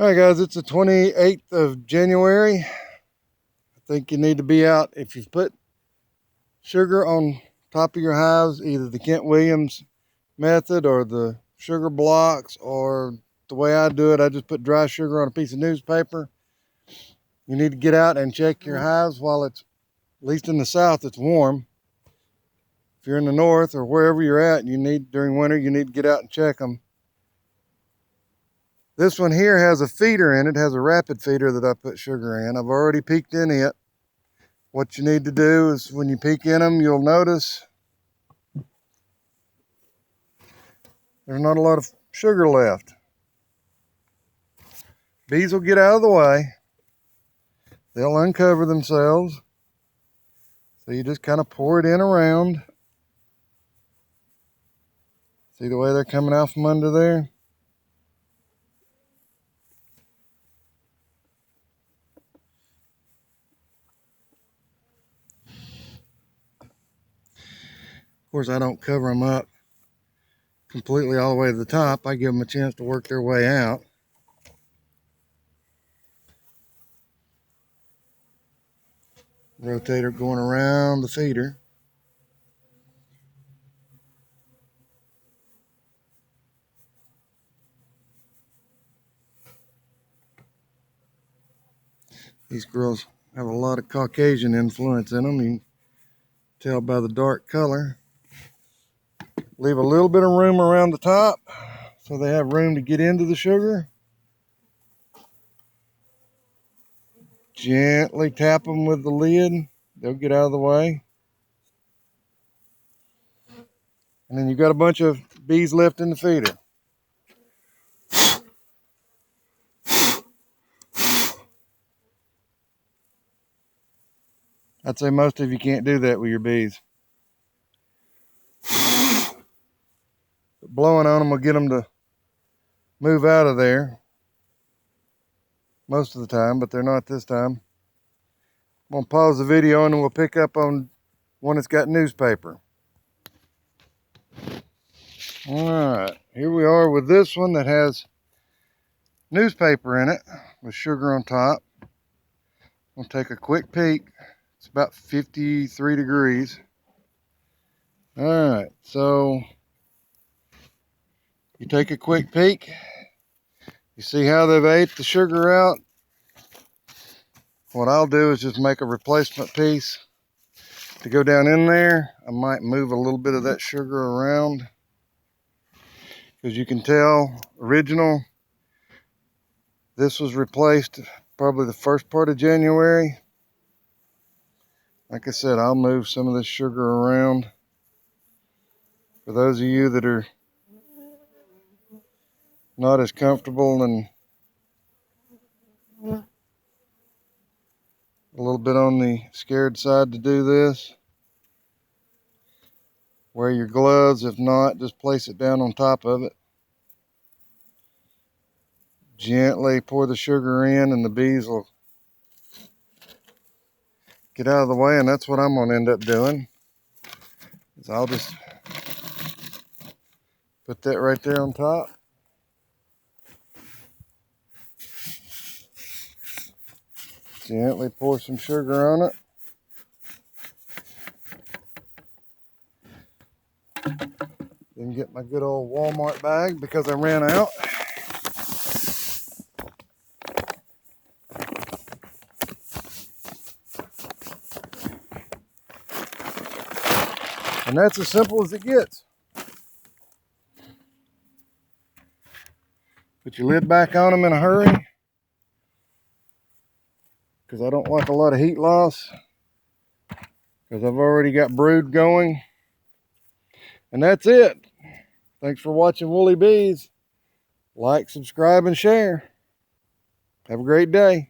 All right, guys, it's the 28th of January. I think you need to be out. If you've put sugar on top of your hives, either the Kent Williams method or the sugar blocks, or the way I do it, I just put dry sugar on a piece of newspaper. You need to get out and check your hives while it's, at least in the south, it's warm. If you're in the north or wherever you're at, during winter, you need to get out and check them. This one here has a feeder in it, has a rapid feeder that I put sugar in. I've already peeked in it. What you need to do is when you peek in them, you'll notice there's not a lot of sugar left. Bees will get out of the way. They'll uncover themselves. So you just kind of pour it in around. See the way they're coming out from under there? Of course, I don't cover them up completely all the way to the top. I give them a chance to work their way out. Rotator going around the feeder. These girls have a lot of Caucasian influence in them. You can tell by the dark color. Leave a little bit of room around the top so they have room to get into the sugar. Gently tap them with the lid. They'll get out of the way. And then you've got a bunch of bees left in the feeder. I'd say most of you can't do that with your bees. But blowing on them will get them to move out of there most of the time, but they're not this time. I'm going to pause the video and then we'll pick up on one that's got newspaper. Alright, here we are with this one that has newspaper in it with sugar on top. I'm going to take a quick peek. It's about 53 degrees. Alright, so you take a quick peek. You see how they've ate the sugar out? What I'll do is just make a replacement piece to go down in there. I might move a little bit of that sugar around. Because you can tell, original, this was replaced probably the first part of January. Like I said, I'll move some of this sugar around. For those of you that are not as comfortable and a little bit on the scared side to do this, wear your gloves. If not, just place it down on top of it. Gently pour the sugar in and the bees will get out of the way, and that's what I'm going to end up doing. Is I'll just put that right there on top. Gently pour some sugar on it. Then get my good old Walmart bag because I ran out. And that's as simple as it gets. Put your lid back on them in a hurry, because I don't like a lot of heat loss, because I've already got brood going. And that's it. Thanks for watching Woolly Bees. Like, subscribe, and share. Have a great day.